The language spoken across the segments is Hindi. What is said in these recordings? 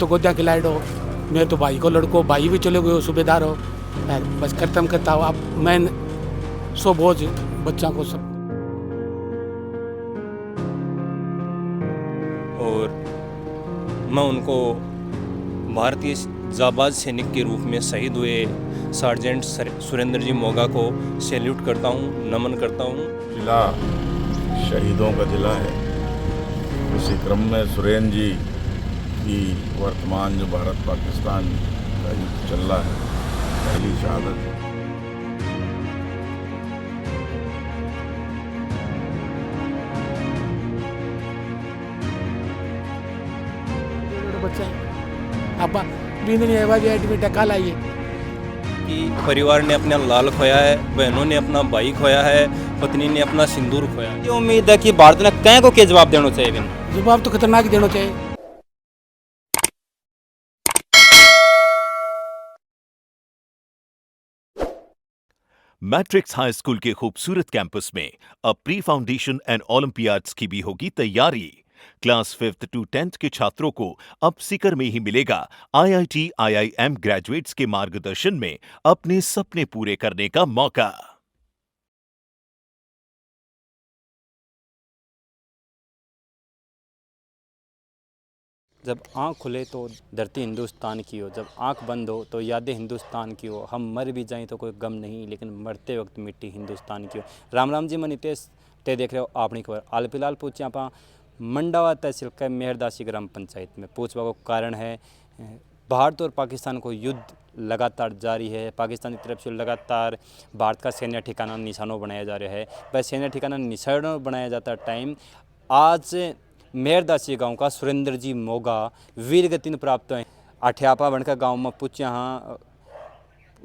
तो गोदियाँ खिलाए दो, मेरे तो भाई को लड़को, भाई भी चले गए सूबेदार हो, बस खत्म करता हूँ। अब मैं सो बोझ बच्चा को सब। और मैं उनको भारतीय जाबाज सैनिक के रूप में शहीद हुए सार्जेंट सुरेंद्र जी मोगा को सैल्यूट करता हूँ, नमन करता हूँ। जिला शहीदों का जिला है। इसी क्रम में सुरेंद्र जी की वर्तमान जो भारत पाकिस्तान का युद्ध चल रहा है, पहली शहादत है। बच्चा अब बींदनी आवाज एडमिट काल आई है कि परिवार ने अपना लाल खोया है, बहनों ने अपना भाई खोया है, पत्नी ने अपना सिंदूर खोया है। ये उम्मीद है कि भारत ने कहीं को क्या जवाब देना चाहिए बिन जवाब तो खतरनाक देना चाहिए। मैट्रिक्स हाई स्कूल के खूबसूरत कैंपस में अब प्री फाउंडेशन एंड ओलंपियाड्स की भी होगी तैयारी। क्लास 5th to 10th के छात्रों को अब सीकर में ही मिलेगा IIT IIM ग्रेजुएट्स के मार्गदर्शन में अपने सपने पूरे करने का मौका। जब आँख खुले तो धरती हिंदुस्तान की हो, जब आँख बंद हो तो यादें हिंदुस्तान की हो। हम मर भी जाएं तो कोई गम नहीं, लेकिन मरते वक्त मिट्टी हिंदुस्तान की हो। राम राम जी, मैं नितेश ते देख रहे हो अपनी खबर। हाल फिलहाल पूछे आप मंडावा तहसील के मेहरदासी ग्राम पंचायत में पूछवा को कारण है भारत और पाकिस्तान को युद्ध लगातार जारी है। पाकिस्तान की तरफ से लगातार भारत का सैन्य ठिकाना निशानों बनाया जा रहा है। वह सैन्य ठिकाना निशानों बनाया जाता टाइम आज मेहरदासी गांव का सुरेंद्र जी मोगा वीर गति प्राप्त हुए। अठ्यापा बनकर गांव में पूछ यहाँ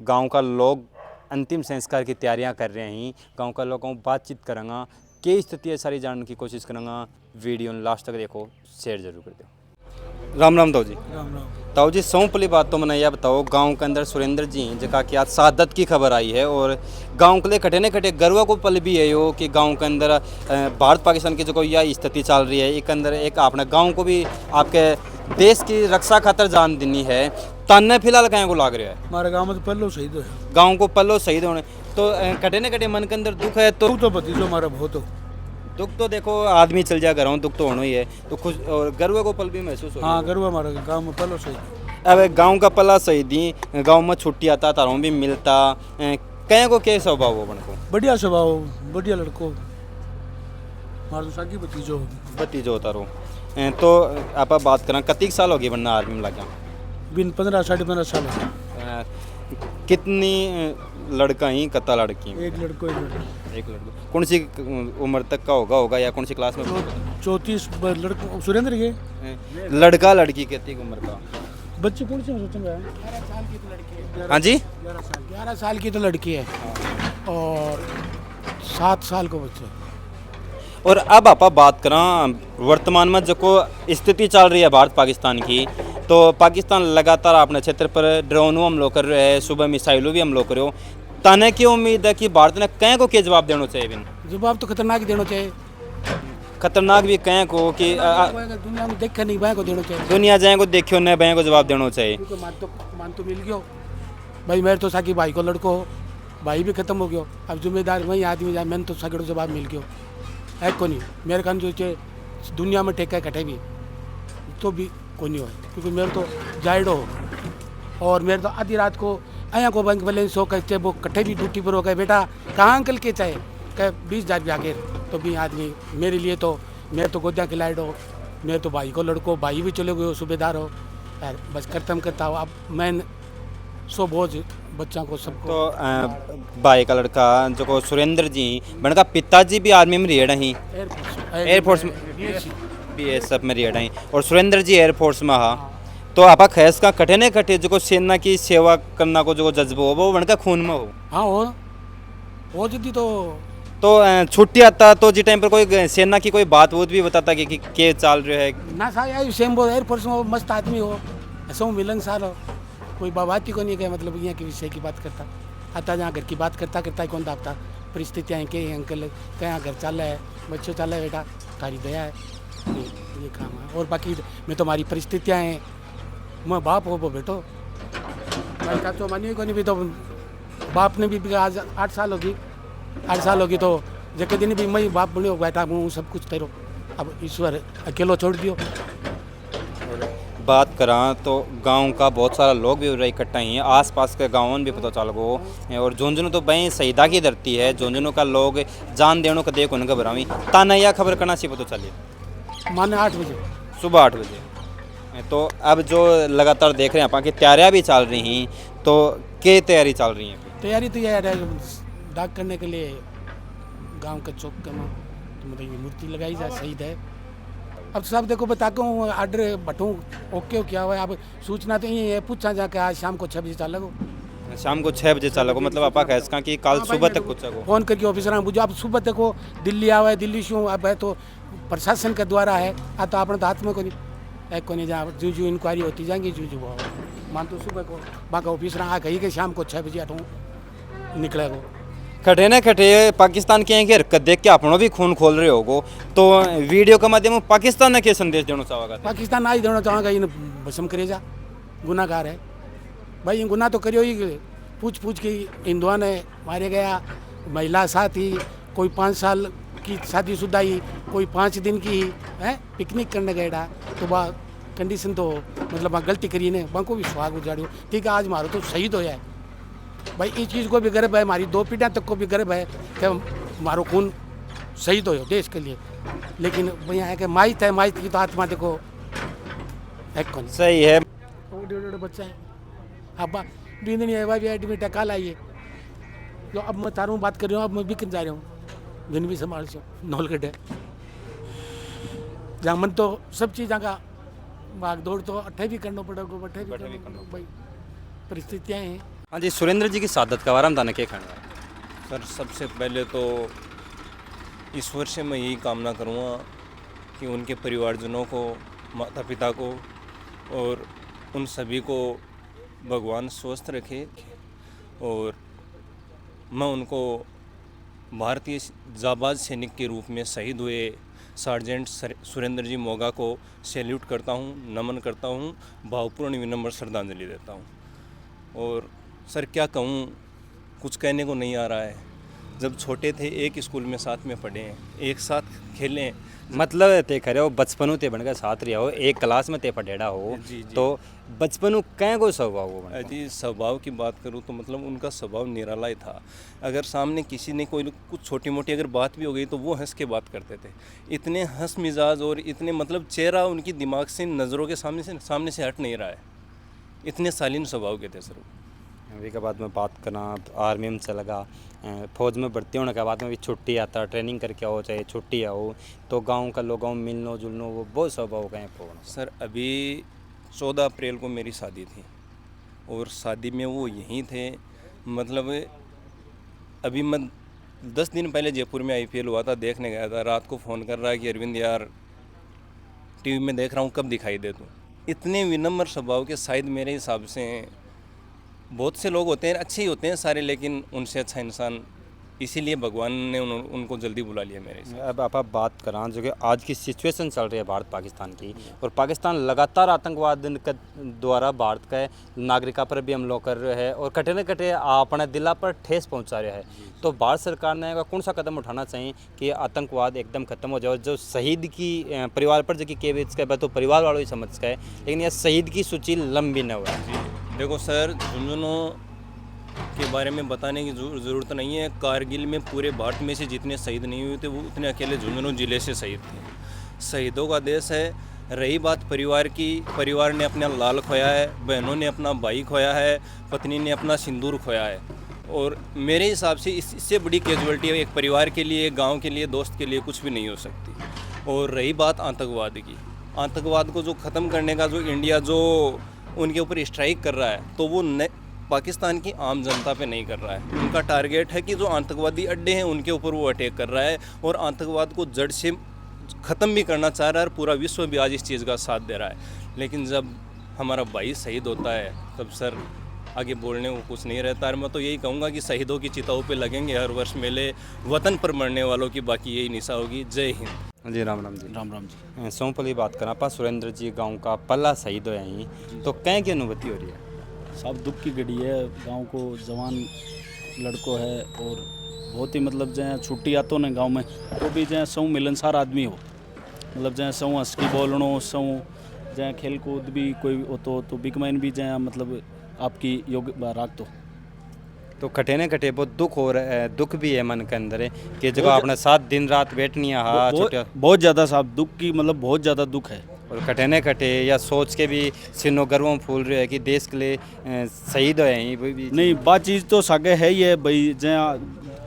गांव का लोग अंतिम संस्कार की तैयारियां कर रहे हैं। गांव का लोगों बातचीत करेंगे, क्या स्थिति है सारी जानने की कोशिश करेंगे। वीडियो लास्ट तक देखो, शेयर जरूर कर दो। राम राम ताऊ जी। राम राम। ताऊ जी, सौ पहली बात तो मैंने यह बताओ, गांव के अंदर सुरेंद्र जी जगह की आज शहादत की खबर आई है और गांव के लिए कटे न कटे गर्व को पल भी है यो कि गांव के अंदर भारत पाकिस्तान की जो यह स्थिति चल रही है, एक अंदर एक अपने गांव को भी आपके देश की रक्षा खातर जान देनी है। ताने फिलहाल कहीं को लाग रहा है हमारे गाँव में तो पहलो शहीद है, गाँव को पल्लो शहीद होने तो कटे न कटे मन के अंदर दुख है। तो भतीजो हमारा बहुत हो। दुख तो देखो आदमी चल जाए घरों, दुख तो होना ही है, तो खुश और गर्व को पल भी महसूस हो। हाँ, गर्व हमारा गाँव में पहलो शहीद। अब गांव का पला शहीदी, गांव में छुट्टी आता तारों भी मिलता, कहीं को क्या स्वभाव हो बनको? बढ़िया स्वभाव, बढ़िया लड़को, हमारा तो साकी भतीजो भतीजो होता रहो। तो आप बात करें कतीक साल हो गए बनना आर्मी में लगा? बिन 15 साढ़े 15 साल है। कितनी लड़का ही कत्ता लड़की? एक लड़को एक लड़की। एक लड़का। कौन सी उम्र तक का होगा या कौन सी क्लास में? 34 लड़को सुरेंद्र के। लड़का लड़की कितनी उम्र का? बच्चे कौन से सोचेंगे? 11 साल की तो लड़की है। हाँ जी, 11 साल की तो लड़की है और 7 साल को बच्चे। और अब आप बात करें वर्तमान में जो को स्थिति चल रही है भारत पाकिस्तान की, तो पाकिस्तान लगातार अपने क्षेत्र पर ड्रोनों हमलों कर रहे हैं, सुबह मिसाइलों भी हमलों कर रहे हो। ताने की उम्मीद है कि भारत ने कहीं को क्या जवाब देना चाहिए बिन? जवाब तो खतरनाक देना चाहिए। खतरनाक भी कहीं को कि दुनिया में देख नहीं भाई को देना चाहिए। दुनिया जाए को देखियो न भाई को जवाब देना चाहिए। मान तो मिल गयो भाई, मेरे तो साकी भाई को लड़को हो, भाई भी खत्म हो गयो। अब जिम्मेदार वही आदमी जाए, मैंने तो सगड़ो जवाब मिल गयो है को नहीं। मेरे कान जो दुनिया में टेका कटे भी तो भी को नहीं हो, क्योंकि मेरे तो जायडो हो और मेरे तो आधी रात को आया को बैंक बैलेंस हो कहते वो कट्ठे भी ड्यूटी पर हो गए। बेटा कहाँ अंकल के चाहे कह 20,000 भी आगे तो भी आदमी मेरे लिए तो मेरे तो गोदियाँ खिलाए दो, मेरे तो भाई को लड़को, भाई भी चले गए सूबेदार हो, बस खत्म करता हूँ। अब मैं सो बोझ बच्चा को सबको। तो भाई का लड़का जो को सुरेंद्र जी बन का पिताजी भी आर्मी में रिएड ही, एयरफोर्स में BSF में रिएड ही, और सुरेंद्र जी एयरफोर्स में हा। तो आप खैस का कटे न कटे जो को सेना की सेवा करना को जो जज्बो हो वो बनका खून में हो। हाँ हो जल्दी तो छुट्टी आता तो जिस टाइम पर कोई सेना की कोई बात भी बताता कि क्या चल रहा है ना सा यार सेम वो एयरफोर्स में मस्त आदमी हो, ऐसा मिलनसार हो, कोई बाबाती को नहीं कहे, मतलब यहाँ के विषय की बात करता आता, जहाँ घर की बात करता कौन दापता परिस्थितियाँ के अंकल कहाँ घर चल रहा है, बच्चों चल रहा है, बेटा तारी दया है, ये काम है। और बाकी में तो हमारी परिस्थितियाँ हैं मैं बाप हो वो बेटो, मैं क्या तो मानिए को नहीं भी तो बाप ने भी आज 8 साल होगी, 8 साल होगी तो जके दिन भी मैं बाप बनो बैठा हूँ सब कुछ तेरो, अब ईश्वर अकेलो छोड़ दियो। बात करा तो गांव का बहुत सारा लोग भी उधर इकट्ठा ही हैं, आसपास के गाँव भी पता चल गो। और झुंझुनू तो भाई शहीदा की धरती है, झुंझुनू का लोग जान देने को देख उनका घबरावी ताना या खबर करना चाहिए पता चलिए माने 8 बजे सुबह 8 बजे। तो अब जो लगातार देख रहे हैं आप कि तैयारियाँ भी चल रही हैं, तो क्या तैयारी चल रही है? तैयारी तो यार है डाक करने के लिए गांव के चौक के में तो मतलब ये मूर्ति लगाई जाए, शहीद है। अब सब देखो बताता हूँ आर्डर बटूँ ओके क्या हुआ है, अब सूचना तो यही है पूछा जाके आज शाम को 6 बजे चल लगो, शाम को 6 बजे चल लगो, मतलब आप कह सका कि कल सुबह तक कुछ फ़ोन करके ऑफिसर बुझो। अब सुबह देखो दिल्ली आवा है, दिल्ली शू अब है तो प्रशासन के द्वारा है, अब तो अपने तो हाथ में को नहीं जहाँ जो इंक्वायरी होती जाएंगी जो वो मान तो सुबह को बाकी ऑफिसर आ गई कि शाम को 6 बजे आठ निकलेगा। खटे न खटे पाकिस्तान की हरकत देख के अपनों भी खून खोल रहे होगो, तो वीडियो के माध्यम में पाकिस्तान ने क्या संदेश देना चाहोगा? पाकिस्तान आज देना चाहेगा इन भस्म करे जा, गुनाहगार है भाई, ये गुनाह तो करियो ही, पूछ के हिंदुआ ने मारे गया, महिला साथ ही, कोई 5 साल की शादीशुदा ही, कोई 5 दिन की है पिकनिक करने गया, तो वह कंडीशन तो मतलब गलती करी ने को भी सुहाग उजाड़ियो। ठीक है आज मारो तो शहीद होया है भाई, इस चीज़ को भी गर्व है, हमारी 2 पीढ़ियाँ तक को भी गर्व है कि मारो खून शहीद हो देश के लिए। लेकिन भैया है कि माइत है, माइत की तो आत्मा देखो है कौन सही है। बच्चा है अब बिंदनी है भाई एडमिट है कल आइए, जो अब मैं तारू बात कर रही हूँ, अब मैं बिकन जा रहा हूँ दिन भी संभाल से नौलगढ़ है जहाँ मन तो सब चीज़ का भाग दौड़ तो अट्ठे भी करना पड़ेगा, बट्ठे भी करना भाई परिस्थितियाँ हैं। हाँ जी, सुरेंद्र जी की शहादत का बारे में बताना क्या कहना है? सर सबसे पहले तो ईश्वर से मैं यही कामना करूँगा कि उनके परिवारजनों को, माता पिता को और उन सभी को भगवान स्वस्थ रखे, और मैं उनको भारतीय जाबाज सैनिक के रूप में शहीद हुए सार्जेंट सुरेंद्र जी मोगा को सैल्यूट करता हूँ, नमन करता हूँ, भावपूर्ण विनम्र श्रद्धांजलि देता हूँ। और सर क्या कहूँ, कुछ कहने को नहीं आ रहा है। जब छोटे थे एक स्कूल में साथ में पढ़े हैं, एक साथ खेलें, मतलब ते खरे हो बचपनों ते बनकर साथ रहा हो, एक क्लास में ते पढ़ेड़ा हो, जी। तो बचपनों कहीं को स्वभाव हो बना? जी स्वभाव की बात करूँ तो मतलब उनका स्वभाव निराला ही था। अगर सामने किसी ने कोई कुछ छोटी मोटी अगर बात भी हो गई तो वो हंस के बात करते थे, इतने हंस मिजाज और इतने मतलब चेहरा उनकी दिमाग से नज़रों के सामने से हट नहीं रहा है, इतने शालीन स्वभाव के थे सर। अभी के बाद में बात करना, आर्मी में चला लगा, फौज में भर्ती होने के बाद में भी छुट्टी आता, ट्रेनिंग करके आओ चाहे छुट्टी आओ, तो गांव का लोगों में मिलनो जुलनो वो बहुत स्वभाव गए सर अभी 14 अप्रैल को मेरी शादी थी और शादी में वो यहीं थे। मतलब अभी मैं 10 दिन पहले जयपुर में IPL हुआ था, देखने गया था, रात को फ़ोन कर रहा है कि अरविंद यार टीवी में देख रहा हूँ कब दिखाई दे तू। इतने विनम्र स्वभाव के शायद मेरे हिसाब से बहुत से लोग होते हैं, अच्छे ही होते हैं सारे, लेकिन उनसे अच्छा इंसान इसीलिए भगवान ने उनको जल्दी बुला लिया मेरे से। अब आप बात करें जो कि आज की सिचुएशन चल रही है भारत पाकिस्तान की, और पाकिस्तान लगातार आतंकवाद के द्वारा भारत के नागरिकों पर भी हमला कर रहे हैं और कटे न कटे अपने दिला पर ठेस पहुंचा रहे हैं। तो भारत सरकार ने कौन सा कदम उठाना चाहिए कि आतंकवाद एकदम खत्म हो जाए? जो शहीद की परिवार पर जो कि केवल के तो परिवार वालों ही समझ गए, लेकिन यह शहीद की सूची लंबी न हो। देखो सर, झुंझुनू के बारे में बताने की ज़रूरत नहीं है। कारगिल में पूरे भारत में से जितने शहीद नहीं हुए थे वो उतने अकेले झुंझुनू ज़िले से शहीद थे। शहीदों का देश है। रही बात परिवार की, परिवार ने अपना लाल खोया है, बहनों ने अपना भाई खोया है, पत्नी ने अपना सिंदूर खोया है, और मेरे हिसाब से इससे बड़ी कैजुअलिटी एक परिवार के लिए, गाँव के लिए, दोस्त के लिए कुछ भी नहीं हो सकती। और रही बात आतंकवाद की, आतंकवाद को जो ख़त्म करने का जो इंडिया जो उनके ऊपर स्ट्राइक कर रहा है, तो वो पाकिस्तान की आम जनता पे नहीं कर रहा है। उनका टारगेट है कि जो आतंकवादी अड्डे हैं उनके ऊपर वो अटैक कर रहा है और आतंकवाद को जड़ से ख़त्म भी करना चाह रहा है, और पूरा विश्व भी आज इस चीज़ का साथ दे रहा है। लेकिन जब हमारा भाई शहीद होता है तब सर आगे बोलने को कुछ नहीं रहता। और मैं तो यही कहूँगा कि शहीदों की चिताओं पे लगेंगे हर वर्ष मेले, वतन पर मरने वालों की बाकी यही निशा होगी। जय हिंद। जी राम राम जी। राम राम जी। सोमपली बात करा पा सुरेंद्र जी गांव का पल्ला शहीद होया ही तो कहीं की अनुभूति हो रही है? सब दुख की घड़ी है। गांव को जवान लड़को है और बहुत ही मतलब जहाँ छुट्टी आतो ने गांव में तो भी जहाँ सौ मिलनसार आदमी हो, मतलब जहाँ सौ हंस की बोलनो सौ जहाँ खेल कूद भी कोई हो तो बिगमैन भी जहाँ मतलब आपकी योग राख तो कटे ने कटे बहुत दुख हो रहा है, दुख भी है मन के अंदर है कि जब आपने साथ दिन रात बैठनी है हाँ छोटे बहुत ज़्यादा साहब दुख की मतलब बहुत ज़्यादा दुख है। और कटे ने कटे या सोच के भी सिनो गर्वों फूल रहे है कि देश के लिए शहीद होए हैं वो भी नहीं बात चीज़ तो सागे है ही है भाई। जहाँ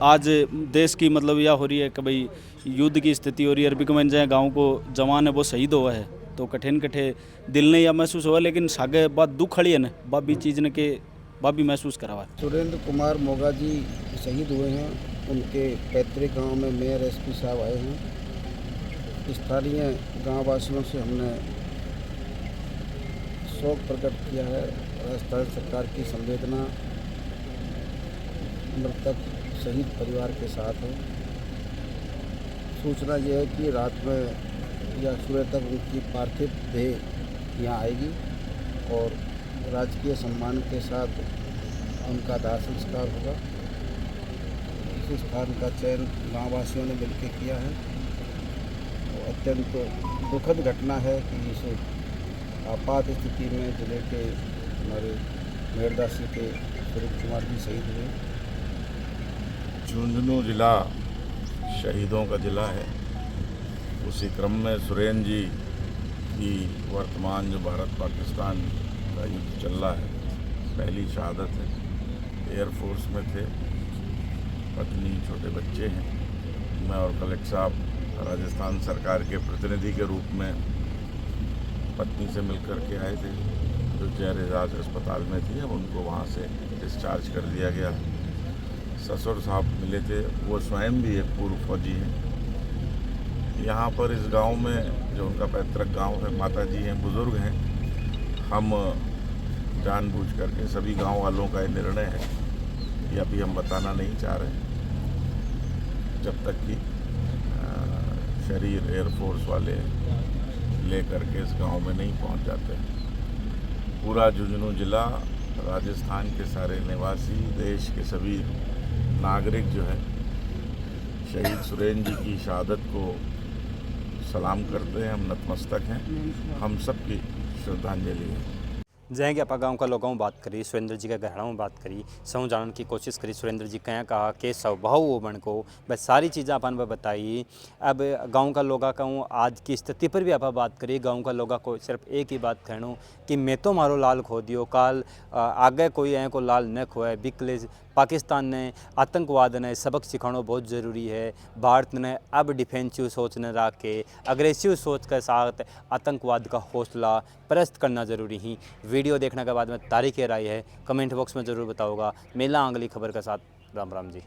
आज देश की मतलब यह हो रही है कि भाई युद्ध की स्थिति हो रही है, बिगमैन जहाँ गाँव को जवान है वो शहीद हुआ है तो कठिन कठे दिल ने या महसूस हुआ, लेकिन सागे बात दुख खड़ी है ना बात भी चीज़ ने के बात भी महसूस करा हुआ है। सुरेंद्र कुमार मोगा जी शहीद हुए हैं, उनके पैतृक गांव में मेयर एसपी साहब आए हैं। स्थानीय गांव वासियों से हमने शोक प्रकट किया है। राजस्थान सरकार की संवेदना मृतक शहीद परिवार के साथ है। सूचना यह है कि रात में या सुबह तक उनकी पार्थिव देह यहाँ आएगी और राजकीय सम्मान के साथ उनका दाह संस्कार होगा। इस स्थान का चयन गाँव वासियों ने मिलकर किया है। और अत्यंत दुखद घटना है कि इस आपात स्थिति में जिले के हमारे मेरदासी के सुरेंद्र कुमार जी शहीद हुए। झुंझुनू जिला शहीदों का जिला है। उसी क्रम में सुरेन जी की वर्तमान जो भारत पाकिस्तान का युद्ध चल रहा है, पहली शहादत है। एयरफोर्स में थे, पत्नी छोटे बच्चे हैं। मैं और कलेक्टर साहब राजस्थान सरकार के प्रतिनिधि के रूप में पत्नी से मिलकर के आए थे जो जहर इलाज अस्पताल में थी। अब उनको वहाँ से डिस्चार्ज कर दिया गया। ससुर साहब मिले थे, वो स्वयं भी एक पूर्व फौजी हैं। यहाँ पर इस गांव में जो उनका पैतृक गांव है, माता जी हैं, बुज़ुर्ग हैं। हम जानबूझ करके सभी गांव वालों का ये निर्णय है कि अभी हम बताना नहीं चाह रहे जब तक कि शरीर एयरफोर्स वाले ले करके इस गांव में नहीं पहुंच जाते। पूरा झुंझुनू जिला, राजस्थान के सारे निवासी, देश के सभी नागरिक जो है शहीद सुरेन जी की शहादत को सलाम करते हैं। हम नतमस्तक हैं। हम सबकी श्रद्धांजलि है। जैसे कि आप गाँव का लोगों में बात करी, सुरेंद्र जी के घरानों में बात करी, सौ जानने की कोशिश करी सुरेंद्र जी क्या कहा कि स्वभाव वो बन को बस सारी चीज़ें अपन पर बताई। अब गांव का लोगा कहूँ आज की स्थिति पर भी आप बात करी। गांव का लोगा को सिर्फ एक ही बात कहूँ कि मैं तो मारो लाल खो दियो, काल आगे कोई ऐ को लाल न खोए। बिकले पाकिस्तान ने आतंकवाद ने सबक सिखाना बहुत ज़रूरी है। भारत ने अब डिफेंसिव सोच न रख के अग्रेसिव सोच के साथ आतंकवाद का हौसला परस्त करना ज़रूरी ही। वीडियो देखने के बाद में तारीख राय है कमेंट बॉक्स में ज़रूर बताऊँगा। मेला आंगली खबर के साथ राम राम जी।